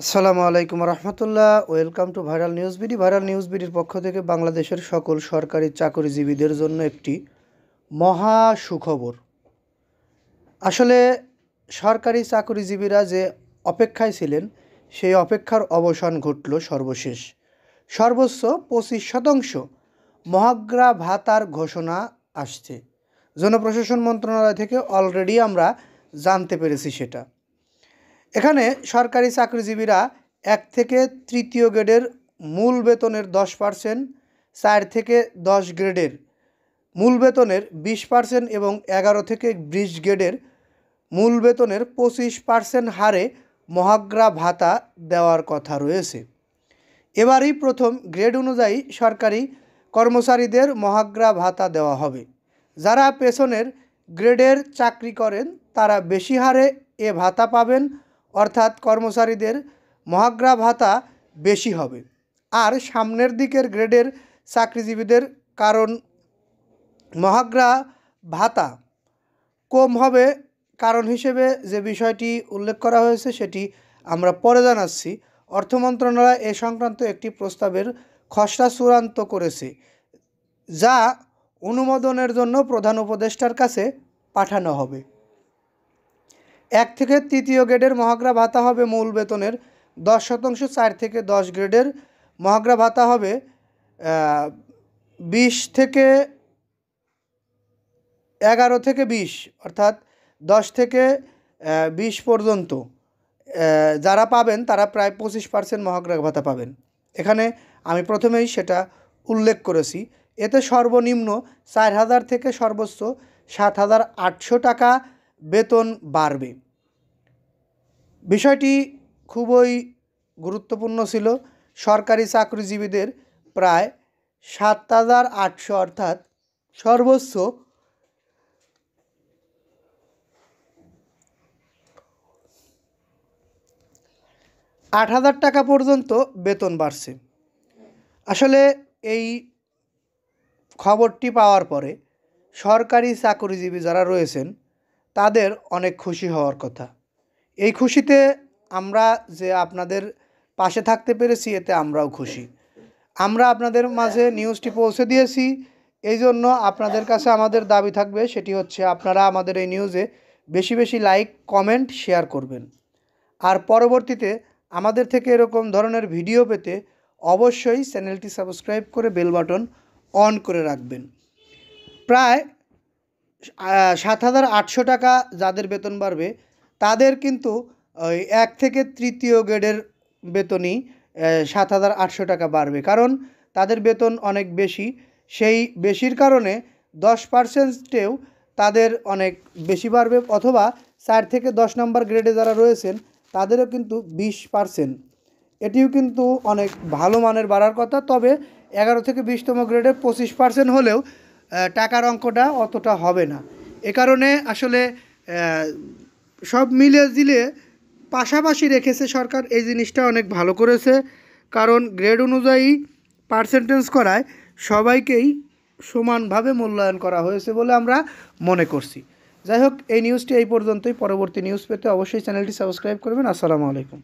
আসসালামু আলাইকুম রহমতুল্লাহ। Welcome to viral news BD. Viral news বিডির পক্ষ থেকে বাংলাদেশের সকল সরকারি চাকরিজীবীদের জন্য একটি মহা সুখবর। আসলে সরকারি চাকরিজীবীরা যে অপেক্ষায় ছিলেন সেই অপেক্ষার অবসান ঘটল সর্বশেষ। সর্বোচ্চ 25% মহার্ঘ ভাতার ঘোষণা আসছে। জনপ্রশাসন মন্ত্রণালয় থেকে অলরেডি আমরা জানতে পেরেছি সেটা। এখানে সরকারি চাকরিজীবীরা 1 থেকে 3য় গ্রেডের মূল বেতনের 10%, 4 থেকে 10 গ্রেডের মূল বেতনের 20% এবং 11 থেকে 20 গ্রেডের মূল বেতনের 25% হারে মহার্ঘ ভাতা দেওয়ার কথা রয়েছে। এবারই প্রথম গ্রেড অনুযায়ী সরকারি কর্মচারীদের মহার্ঘ ভাতা দেওয়া হবে। যারা পেছনের গ্রেডের চাকরি করেন তারা বেশি হারে এ ভাতা পাবেন, অর্থাৎ কর্মচারীদের মহার্ঘ ভাতা বেশি হবে। আর সামনের দিকের গ্রেডের চাকরিজীবীদের কারণ মহার্ঘ ভাতা কম হবে কারণ হিসেবে যে বিষয়টি উল্লেখ করা হয়েছে সেটি আমরা পরে জানাচ্ছি। অর্থ মন্ত্রণালয় এ সংক্রান্ত একটি প্রস্তাবের খসড়া চূড়ান্ত করেছে, যা অনুমোদনের জন্য প্রধান উপদেষ্টার কাছে পাঠানো হবে। 1 থেকে 3য় গ্রেডের মহার্ঘ ভাতা হবে মূল বেতনের 10%, 4 থেকে 10 গ্রেডের মহার্ঘ ভাতা হবে 20 থেকে 11 থেকে 20, অর্থাৎ 10 থেকে 20 পর্যন্ত যারা পাবেন তারা প্রায় 25% মহার্ঘ ভাতা পাবেন। এখানে আমি প্রথমেই সেটা উল্লেখ করেছি। এতে সর্বনিম্ন 4,000 থেকে সর্বোচ্চ 7,800 টাকা বেতন বাড়বে। বিষয়টি খুবই গুরুত্বপূর্ণ ছিল। সরকারি চাকরিজীবীদের প্রায় 7,800 অর্থাৎ সর্বোচ্চ 8,000 টাকা পর্যন্ত বেতন বাড়ছে। আসলে এই খবরটি পাওয়ার পরে সরকারি চাকরিজীবী যারা রয়েছেন তাদের অনেক খুশি হওয়ার কথা। এই খুশিতে আমরা যে আপনাদের পাশে থাকতে পেরেছি এতে আমরাও খুশি। আমরা আপনাদের মাঝে নিউজটি পৌঁছে দিয়েছি, এই জন্য আপনাদের কাছে আমাদের দাবি থাকবে সেটি হচ্ছে আপনারা আমাদের এই নিউজে বেশি বেশি লাইক, কমেন্ট, শেয়ার করবেন। আর পরবর্তীতে আমাদের থেকে এরকম ধরনের ভিডিও পেতে অবশ্যই চ্যানেলটি সাবস্ক্রাইব করে বেল বাটন অন করে রাখবেন। প্রায় 7,800 টাকা যাদের বেতন বাড়বে তাদের কিন্তু ওই 1 থেকে 3য় গ্রেডের বেতনই 7,800 টাকা বাড়বে, কারণ তাদের বেতন অনেক বেশি। সেই বেশির কারণে 10%ও তাদের অনেক বেশি বাড়বে, অথবা 4 থেকে 10 নম্বর গ্রেডে যারা রয়েছেন তাদেরও কিন্তু 20%। এটিও কিন্তু অনেক ভালো মানের বাড়ার কথা। তবে 11 থেকে 20তম গ্রেডে 25% হলেও টাকার অঙ্কটা অতটা হবে না। এ কারণে আসলে সব মিলে জিলে পাশাপাশি রেখেছে সরকার, এই জিনিসটা অনেক ভালো করেছে। কারণ গ্রেড অনুযায়ী পার্সেন্টেজ করায় সবাইকেই সমানভাবে মূল্যায়ন করা হয়েছে বলে আমরা মনে করছি। যাই হোক, এই নিউজটি এই পর্যন্তই। পরবর্তী নিউজ পেতে অবশ্যই চ্যানেলটি সাবস্ক্রাইব করবেন। আসসালামু আলাইকুম।